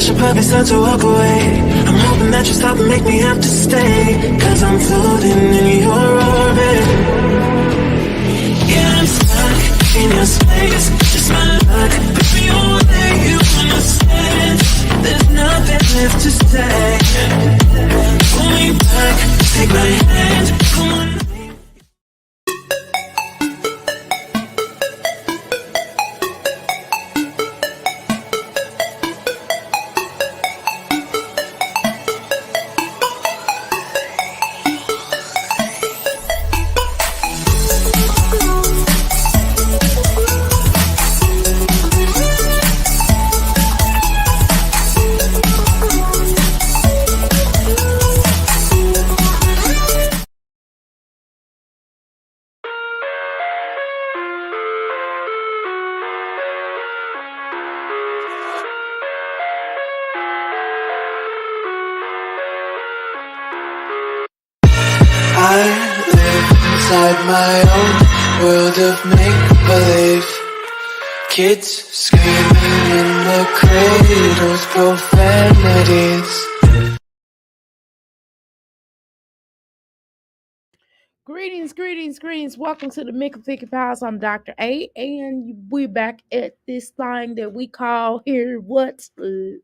should probably start to walk away. I'm hoping that you stop and make me have to stay, 'cause I'm floating in your orbit. Yeah, I'm stuck in your space, just my luck. Baby, you're where you wanna stand. There's nothing left to say. Pull me back, take my hand, come on. I live inside my own world of make-believe. Kids screaming in the cradles, profanities. Greetings. Welcome to the Mick Thicky Pals. I'm Dr. A, and we're back at this thing that we call here, the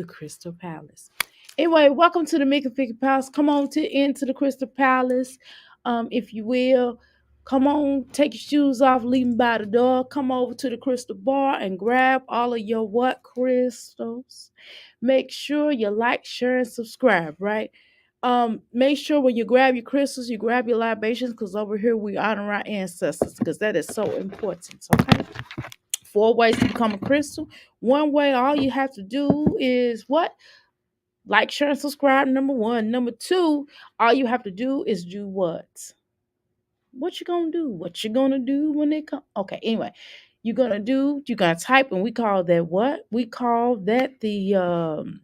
Crystal Palace. Anyway, welcome to the Mick Thicky Pals. Come on into the Crystal Palace, if you will. Come on, take your shoes off, leave them by the door. Come over to the Crystal Bar and grab all of your crystals. Make sure you like, share, and subscribe, right? Make sure when you grab your crystals, you grab your libations, because over here we honor our ancestors, because that is so important. Okay. 4 ways to become a crystal. 1 way, all you have to do is what? Like, share, and subscribe. Number 1. Number 2, all you have to do is do what? What you gonna do? What you gonna do when they come? Okay, anyway, you're gonna type, and we call that what? We call that the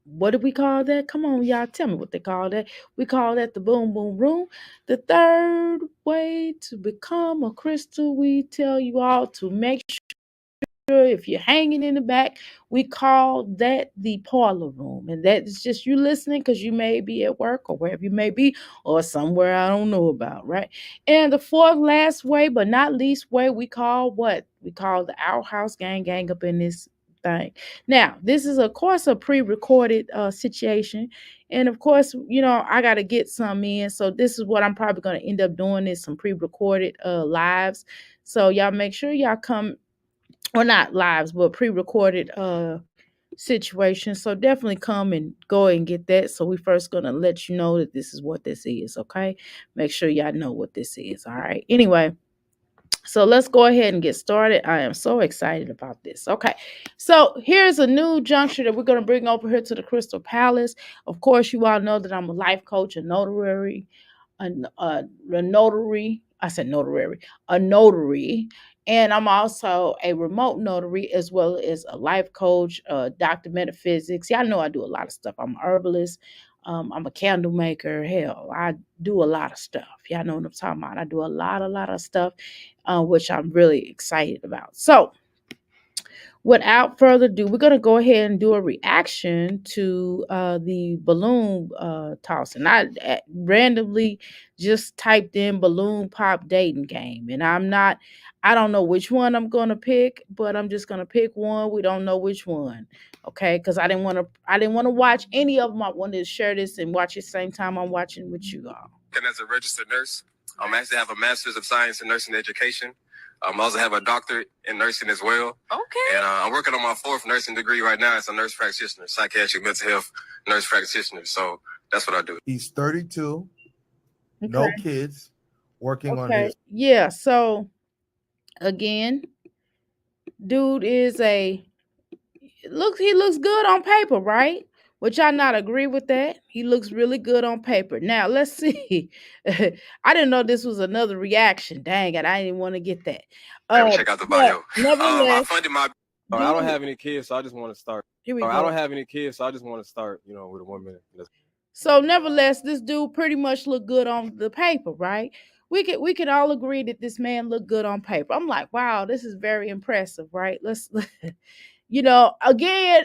what do we call that? Come on, y'all, tell me what they call that. We call that the boom boom room. The 3rd way to become a crystal, we tell you all to make sure if you're hanging in the back, we call that the parlor room. And that is just you listening, because you may be at work or wherever you may be, or somewhere I don't know about, right? And the 4th last way, but not least way, we call what? We call the Our House gang up in this thing. Now, this is of course a pre-recorded situation. And of course, I got to get some in. So this is what I'm probably going to end up doing, is some pre-recorded lives. So y'all make sure y'all come, or not lives, but pre-recorded situations. So definitely come and go and get that. So we first going to let you know that this is what this is, okay? Make sure y'all know what this is, all right? Anyway, so let's go ahead and get started. I am so excited about this. Okay, so here's a new juncture that we're going to bring over here to the Crystal Palace. Of course, you all know that I'm a life coach, a notary, a notary. I said notary, a notary. And I'm also a remote notary, as well as a life coach, Dr. Metaphysics. Y'all know I do a lot of stuff. I'm an herbalist. I'm a candle maker. Hell, I do a lot of stuff. Y'all know what I'm talking about. I do a lot of stuff, which I'm really excited about. So, without further ado, we're going to go ahead and do a reaction to the balloon toss. And I randomly just typed in balloon pop dating game. And I don't know which one I'm going to pick, but I'm just going to pick one. We don't know which one. Okay. Cause I didn't want to watch any of them. I wanted to share this and watch at the same time I'm watching with you all. And as a registered nurse, I actually have a master's of science in nursing education. I also have a doctorate in nursing as well. Okay. And I'm working on my 4th nursing degree right now as a nurse practitioner, psychiatric mental health nurse practitioner. So that's what I do. He's 32, no kids, working on his. Yeah. So again, dude is he looks good on paper, right? Which I not agree with that. He looks really good on paper. Now, let's see. I didn't know this was another reaction. Dang it, I didn't want to get that. Check out the bio. Nevertheless, I don't have any kids, so I just want to start. Here we go. I don't have any kids, so I just want to start, with a woman. So, nevertheless, this dude pretty much looked good on the paper, right? We could all agree that this man looked good on paper. I'm like, wow, this is very impressive, right? Again, dude is 32, no kids, working on his psychiatric mental health nurse practitioner. So that's what I do. He's 32, no kids, working on his psychiatric mental health nurse practitioner. So that's what I do. He's 32, no kids, working on his psychiatric mental health nurse practitioner. So that's what I do. He's 32, no kids, working on his psychiatric mental health nurse practitioner. So that's what I do. Again,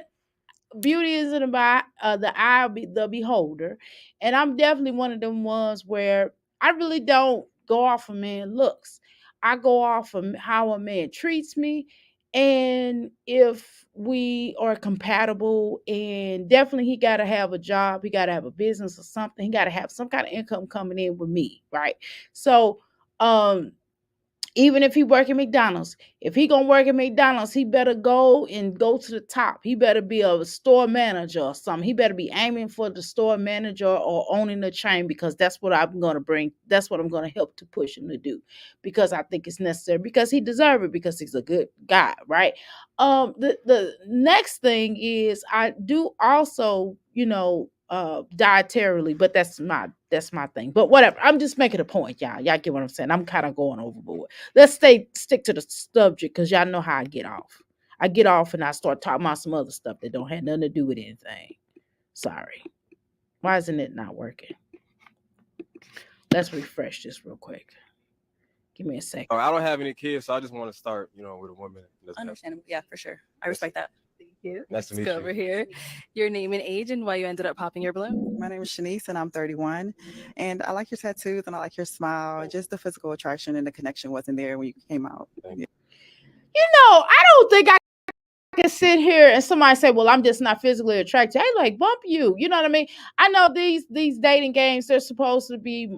beauty is in the eye of the beholder, and I'm definitely one of them ones where I really don't go off a man looks. I go off of how a man treats me, and if we are compatible. And definitely, he got to have a job, he got to have a business or something. He got to have some kind of income coming in with me, right? So, um even if he work at McDonald's, if he gonna work at McDonald's, he better go to the top. He better be a store manager or something. He better be aiming for the store manager or owning the chain, because that's what I'm gonna bring. That's what I'm gonna help to push him to do, because I think it's necessary, because he deserves it, because he's a good guy, right? The next thing is, I do also, dietarily, but that's my thing. But whatever. I'm just making a point, y'all. Y'all get what I'm saying? I'm kind of going overboard. Let's stick to the subject, because y'all know how I get off. I get off and I start talking about some other stuff that don't have nothing to do with anything. Sorry. Why isn't it not working? Let's refresh this real quick. Give me a second. I don't have any kids, so I just want to start, with a woman. Understandable. Yeah, for sure. I respect that. Thank you. Nice to meet Go you. over here. Your name and age and why you ended up popping your balloon. My name is Shanice and I'm 31. And I like your tattoos and I like your smile. Just the physical attraction and the connection wasn't there when you came out. Yeah. I don't think I can sit here and somebody say, well, I'm just not physically attracted. I like bump you. You know what I mean? I know these dating games, they're supposed to be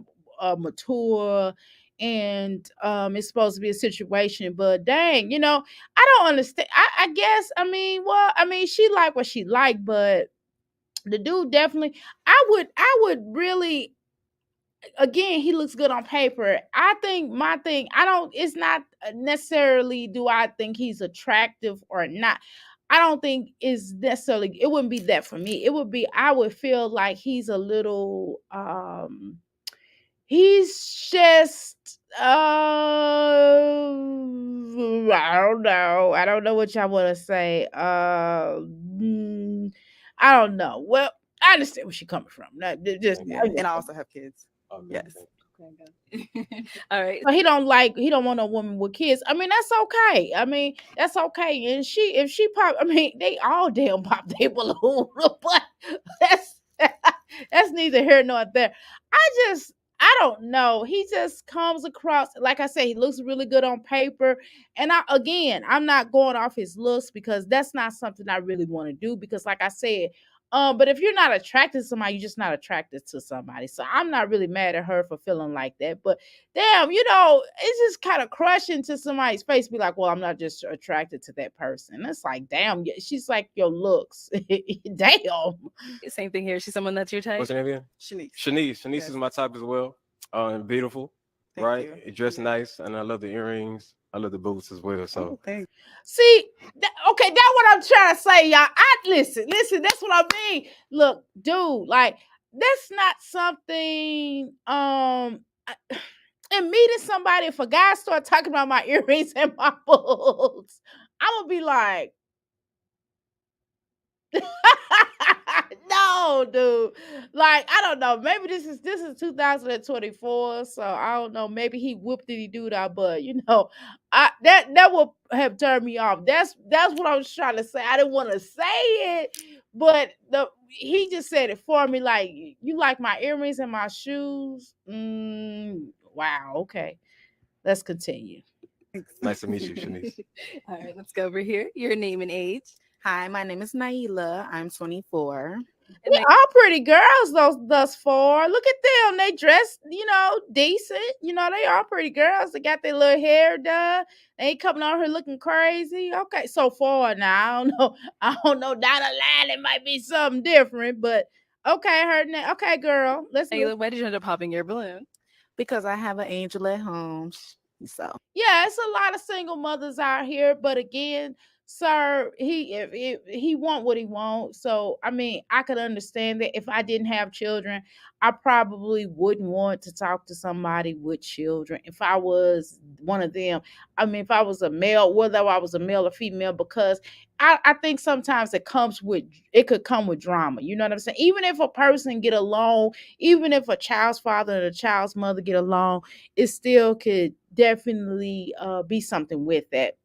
mature, and it's supposed to be a situation, but dang, I don't understand. I guess, she like what she like, but the dude definitely, I would really, again, he looks good on paper. I think my thing, it's not necessarily do I think he's attractive or not. I don't think it's necessarily, it wouldn't be that for me. It would be, I would feel like he's a little, he's just, I don't know what y'all want to say. I don't know. Well, I understand where she's coming from. And I also have kids. Yes. All right. So he don't want a woman with kids. That's okay. That's okay. And if she pop, they all damn pop their balloon, but that's neither here nor there. I don't know. He just comes across, like I said, he looks really good on paper. And I'm not going off his looks, because that's not something I really want to do. Because like I said, but if you're not attracted to somebody, you're just not attracted to somebody. So I'm not really mad at her for feeling like that. But damn, it's just kind of crushing to somebody's face. Be like, well, I'm not just attracted to that person. It's like, damn, she's like your looks. Damn. Same thing here. She's someone that's your type. What's your name again? Shanice. Shanice Yes. is my type as well. And beautiful, Thank right? you. Dressed nice, and I love the earrings. I love the boots as well. So Thanks. See, okay, that's what I'm trying to say, y'all. Listen, that's what I mean. Look, dude, like, that's not something, and meeting somebody, if a guy start talking about my earrings and my boots, I'm gonna be like, no, dude. Like, I don't know. Maybe this is 2024, so I don't know. Maybe he whooped did he do that, but that would have turned me off. That's what I was trying to say. I didn't want to say it, but he just said it for me. Like, you like my earrings and my shoes? Wow. Okay, let's continue. Thanks. nice to meet you, Shanice. All right, let's go over here. Your name and age. Hi, my name is Naila. I'm 24. And They're all pretty girls thus far. Look at them. They dress, decent. They all pretty girls. They got their little hair done. They ain't coming out here looking crazy. Okay, so far now. I don't know. I don't know. Down the line, it might be something different, but okay, okay, girl. Let's Ayla, why did you end up popping your balloon? Because I have an angel at home. So yeah, it's a lot of single mothers out here, but again, sir, if he want what he wants. So I could understand that. If I didn't have children, I probably wouldn't want to talk to somebody with children. If I was one of them, if I was a male, whether I was a male or female, because I think sometimes it could come with drama. You know what I'm saying? Even if a person get along, even if a child's father and a child's mother get along, it still could definitely be something with that.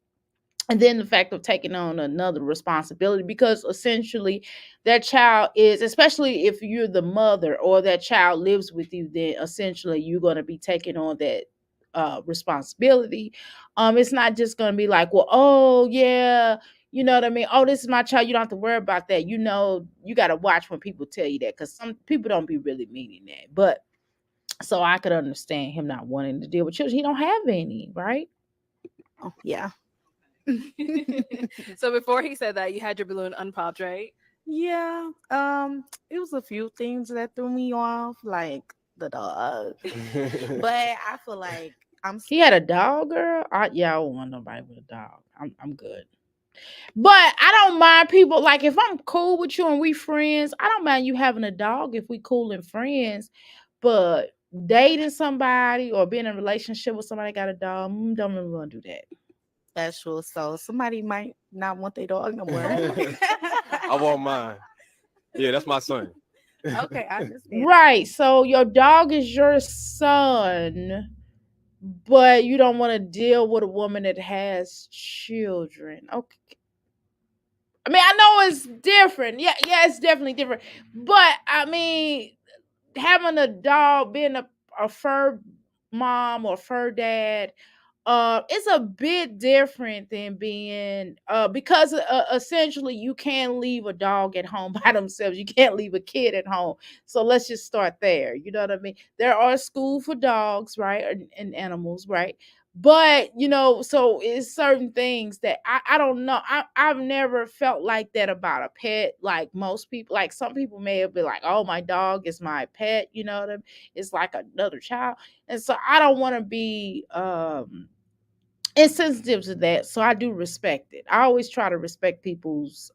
And then the fact of taking on another responsibility, because essentially that child is, especially if you're the mother or that child lives with you, then essentially you're going to be taking on that responsibility. It's not just going to be like, well, oh yeah, you know what I mean, oh, this is my child, you don't have to worry about that. You know, you got to watch when people tell you that, because some people don't be really meaning that. But so I could understand him not wanting to deal with children. He don't have any, right? Oh, yeah. So before he said that, you had your balloon unpopped, right? Yeah. It was a few things that threw me off, like the dog. But I feel like He had a dog, girl. I don't want nobody with a dog. I'm good. But I don't mind people, like, if I'm cool with you and we friends, I don't mind you having a dog if we cool and friends. But dating somebody or being in a relationship with somebody that got a dog, don't really want to do that. That's true. So somebody might not want their dog no more. I want mine. Yeah, that's my son. Okay, I understand. Right. So your dog is your son, but you don't want to deal with a woman that has children. Okay. I mean, I know it's different. Yeah, it's definitely different. But I mean, having a dog, being a fur mom or fur dad, it's a bit different than being because essentially you can't leave a dog at home by themselves. You can't leave a kid at home. So let's just start there. You know what I mean? There are schools for dogs, right? And animals, right? But you know, so it's certain things that I don't know. I've never felt like that about a pet. Like most people, like some people may have been like, oh, my dog is my pet, you know what I mean? It's like another child. And so I don't want to be insensitive to that. So I do respect it. I always try to respect people's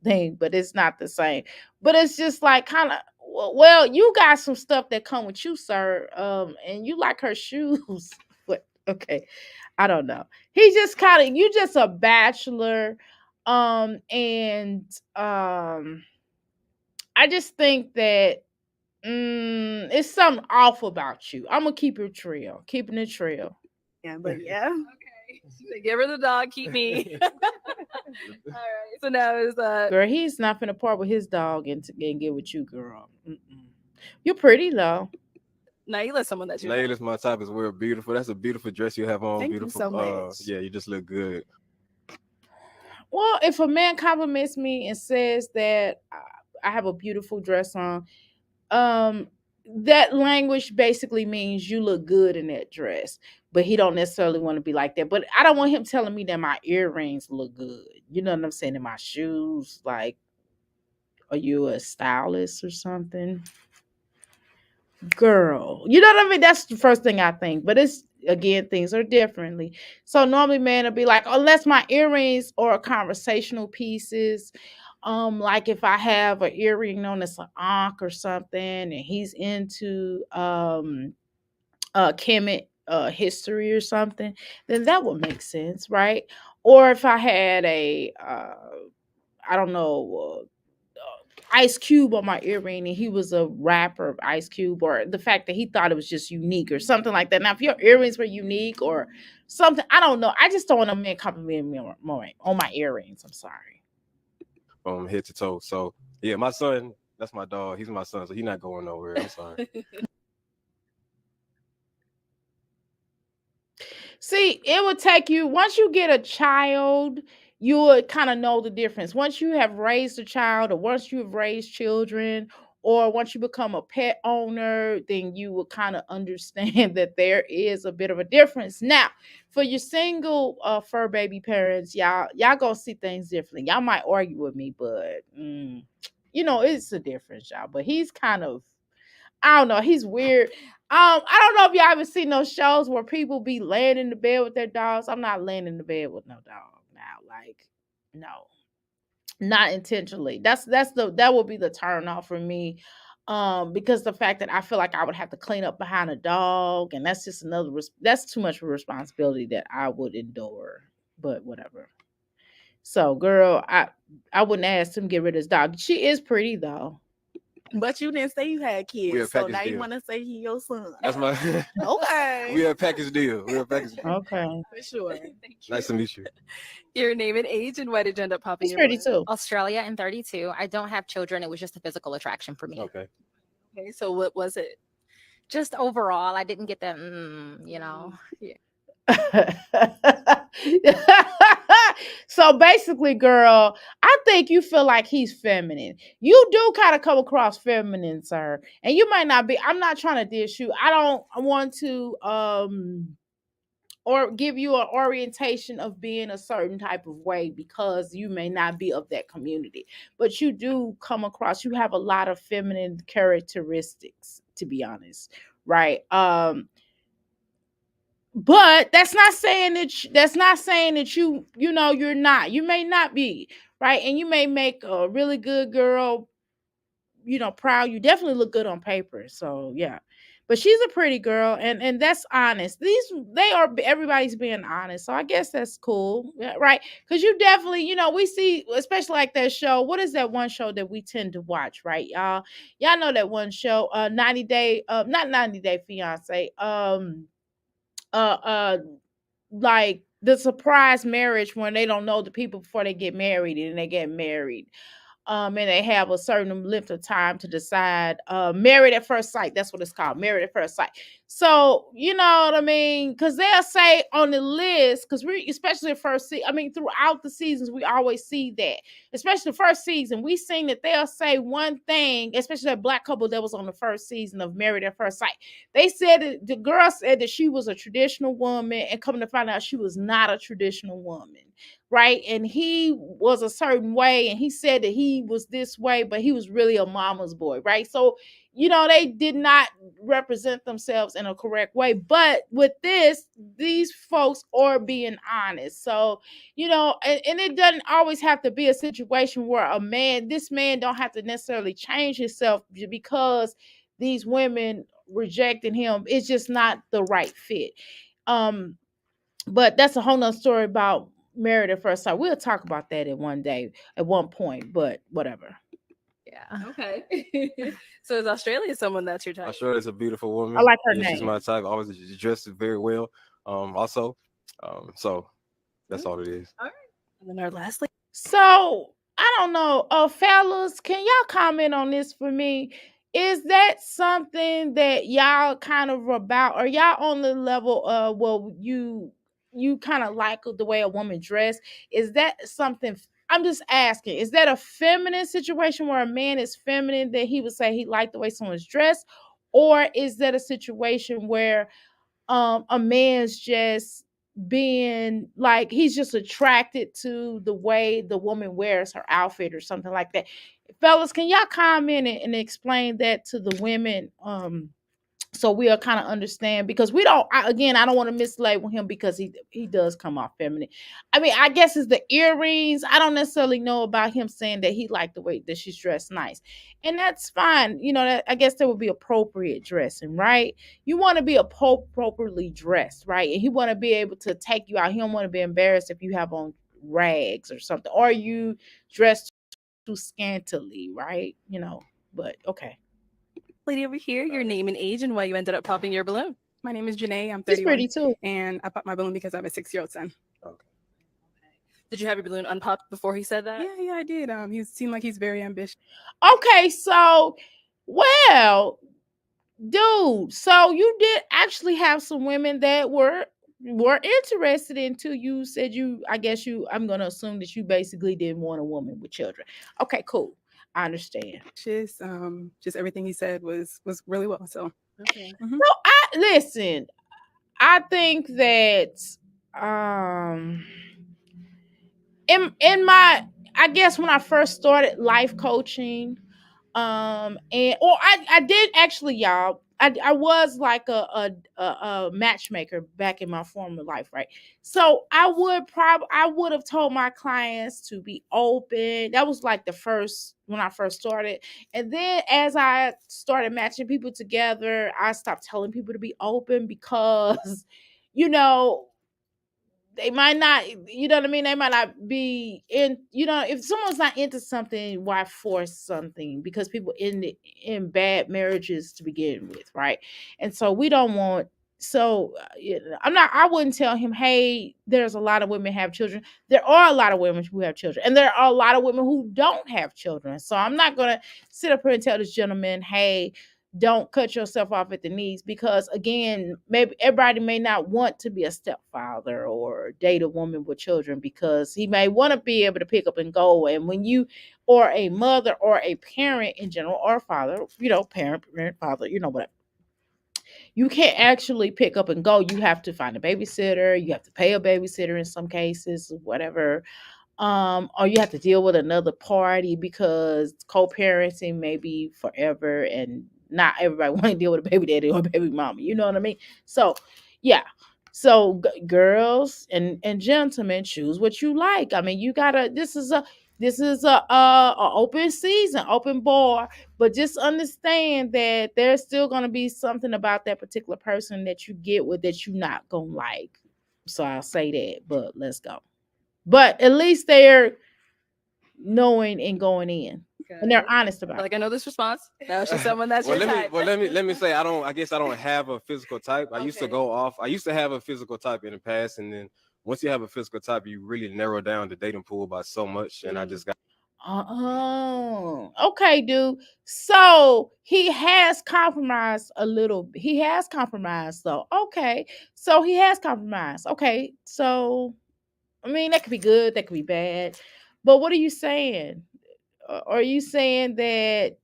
thing, but it's not the same. But it's just like kind of, well, you got some stuff that come with you, sir. And you like her shoes. But okay, I don't know. He just kind of, you just a bachelor. And I just think that it's something off about you. I'm gonna keep it real, keeping it real. Yeah, but yeah. Okay. Get rid of the dog, keep me. All right. So now is Girl, he's not finna part with his dog and get with you, girl. You're pretty though. now you let someone that you Layla's my type is we're beautiful. That's a beautiful dress you have on. Thank beautiful. you so much. Yeah, you just look good. Well, if a man compliments me and says that I have a beautiful dress on, that language basically means you look good in that dress. But he don't necessarily want to be like that. But I don't want him telling me that my earrings look good. You know what I'm saying? And my shoes, like, are you a stylist or something? Girl, you know what I mean? That's the first thing I think. But it's, again, things are differently. So normally man will be like, unless my earrings are conversational pieces, like if I have an earring on that's an ankh or something, and he's into Kemet history or something, then that would make sense, right? Or if I had a I don't know, Ice Cube on my earring and he was a rapper of Ice Cube, or the fact that he thought it was just unique or something like that. Now, if your earrings were unique or something, I don't know. I just don't want a man complimenting me more on my earrings. I'm sorry. From head to toe. So yeah, my son, that's my dog. He's my son, so he's not going nowhere. I'm sorry. See, it would take you, once you get a child, you would kind of know the difference. Once you have raised a child, or once you have raised children, or once you become a pet owner, then you will kind of understand that there is a bit of a difference. Now, for your single fur baby parents, y'all gonna see things differently. Y'all might argue with me, but you know, it's a difference, y'all. But he's kind of, I don't know. He's weird. I don't know if y'all ever seen those shows where people be laying in the bed with their dogs. I'm not laying in the bed with no dog now. Like, no, not intentionally. That would be the turn off for me. Because the fact that I feel like I would have to clean up behind a dog, and that's just that's too much responsibility that I would endure. But whatever. So, girl, I wouldn't ask him to get rid of his dog. She is pretty though. But you didn't say you had We a kids, so package now you deal. want to say he your son. That's my. Okay. We a package deal. We're a package deal. Okay. For sure. Nice to meet you. Your name and age, and why did you end up popping He's your balloon? 32. Australia and 32. I don't have children. It was just a physical attraction for me. Okay. Okay, so what was it? Just overall, I didn't get that, Yeah. So basically, girl, I think you feel like he's feminine. You do kind of come across feminine, sir. And you might not be. I'm not trying to dish you. I don't want to or give you an orientation of being a certain type of way because you may not be of that community. But you do come across, you have a lot of feminine characteristics, to be honest. Right. But that's not saying that you're not. You may not be, right? And you may make a really good girl, proud. You definitely look good on paper. So yeah. But she's a pretty girl, and that's honest. Everybody's being honest. So I guess that's cool. Yeah, right? Because you definitely, we see, especially like that show. What is that one show that we tend to watch, right, y'all? Y'all know that one show, 90 Day, not 90 Day Fiance, uh uh like the surprise marriage when they don't know the people before they get married and they get married, and they have a certain length of time to decide. Married at first sight, that's what it's called, married at first sight. So you know what I mean, because they'll say on the list, because we, especially the first season, I mean throughout the seasons, we always see that, especially the first season, we seen that they'll say one thing, especially that black couple that was on the first season of Married at First Sight. They said that the girl said that she was a traditional woman, and coming to find out she was not a traditional woman, right? And he was a certain way, and he said that he was this way, but he was really a mama's boy, right? So, they did not represent themselves in a correct way. But with these folks are being honest. So, and it doesn't always have to be a situation where this man don't have to necessarily change himself because these women rejecting him. It's just not the right fit. But that's a whole nother story about Married at First Sight. We'll talk about that at one point, but whatever. Yeah. Okay. So is Australia someone that's your type? Australia's a beautiful woman. I like her She's name. my type. Always dresses very well. Also, so that's all it is. All right. And then our lastly. So I don't know, fellas, can y'all comment on this for me? Is that something that y'all kind of about, or y'all on the level of, well, you kind of like the way a woman dress? Is that something? I'm just asking, is that a feminine situation where a man is feminine that he would say he liked the way someone's dressed? Or is that a situation where a man's just being like, he's just attracted to the way the woman wears her outfit or something like that? Fellas, can y'all comment and explain that to the women, so we'll kind of understand? Because I don't want to mislabel him because he does come off feminine. I mean, I guess it's the earrings. I don't necessarily know about him saying that he liked the way that she's dressed nice, and that's fine. I guess that would be appropriate dressing, right? You want to be appropriately dressed, right? And he want to be able to take you out. He don't want to be embarrassed if you have on rags or something, or you dress too scantily, right? But okay. Lady over here, your name and age, and why you ended up popping your balloon. My name is Janae. I'm He's 31. pretty too. And I popped my balloon because I have a 6-year-old son. Okay. Did you have your balloon unpopped before he said that? Yeah, I did. He seemed like he's very ambitious. Okay, so, well, dude, so you did actually have some women that were interested into you. Said I'm gonna assume that you basically didn't want a woman with children. Okay, cool. I understand. Just everything he said was really well. So Okay. Mhm. So listen. I think that I guess when I first started life coaching, I did actually, y'all. I was like a matchmaker back in my former life, right? So I would have told my clients to be open. That was like when I first started. And then as I started matching people together, I stopped telling people to be open because, they might not, you know what I mean? They might not be in, if someone's not into something, why force something? Because people in bad marriages to begin with, right? And so we don't want, so I wouldn't tell him, hey, there's a lot of women have children. There are a lot of women who have children, and there are a lot of women who don't have children. So I'm not going to sit up here and tell this gentleman, hey, don't cut yourself off at the knees, because again, maybe everybody may not want to be a stepfather or date a woman with children, because he may want to be able to pick up and go. And when you or a mother or a parent in general, or father, parent, father, whatever, you can't actually pick up and go. You have to find a babysitter, you have to pay a babysitter in some cases, whatever. Or you have to deal with another party, because co-parenting may be forever, and not everybody want to deal with a baby daddy or a baby mama. You know what I mean? So, yeah. So, girls and gentlemen, choose what you like. I mean, you gotta. This is a open season, open bar. But just understand that there's still gonna be something about that particular person that you get with that you're not gonna like. So I'll say that. But let's go. But at least they're knowing and going in, and they're honest about it. Like, I know this response. Now she's someone that's your type. Let me say, I guess I don't have a physical type. I used to have a physical type in the past, and then once you have a physical type, you really narrow down the dating pool by so much. And I just got. Okay, dude. So he has compromised a little. He has compromised, though. Okay, so he has compromised. Okay, so I mean, that could be good, that could be bad. But what are you saying? Are you saying that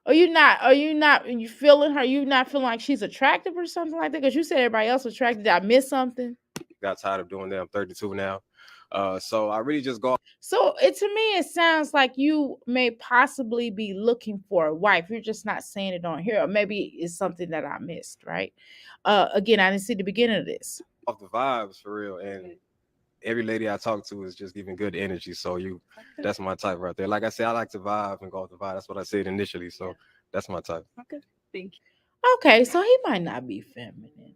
are you not you feeling her? You not feeling like she's attractive or something like that? Because you said everybody else was attractive. Did I miss something? Got tired of doing that. I'm 32 now. So I really just go. So to me, it sounds like you may possibly be looking for a wife. You're just not saying it on here. Or maybe it's something that I missed, right? Again, I didn't see the beginning of this. Off the vibes for real. And every lady I talk to is just giving good energy. So that's my type right there. Like I said, I like to vibe and go off the vibe. That's what I said initially. So that's my type. Okay. Thank you. Okay, so he might not be feminine.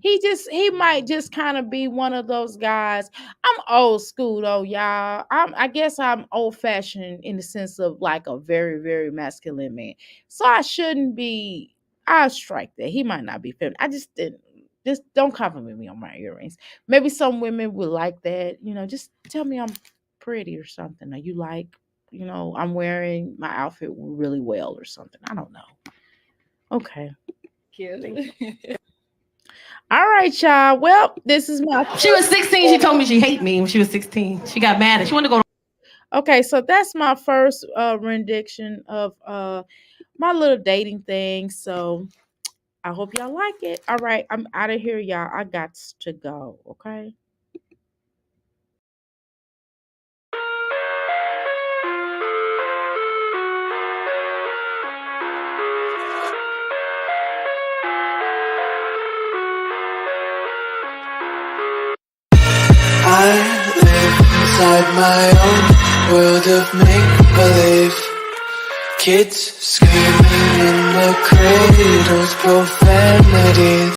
He might just kind of be one of those guys. I'm old school though, y'all. I guess I'm old fashioned in the sense of like a very, very masculine man. So I shouldn't be. I'll strike that. He might not be feminine. I just didn't. Just don't compliment me on my earrings. Maybe some women would like that. Just tell me I'm pretty or something. Or you like, I'm wearing my outfit really well or something. I don't know. Okay. Cute. All right, y'all. Well, this is my. She was 16. She told me she hated me when she was 16. She got mad and she wanted to go. Okay, so that's my first rendition of my little dating thing. So I hope y'all like it. All right, I'm out of here, y'all. I got to go. Okay. I live inside my own world of make-believe. Kids screaming in the cradles, profanity.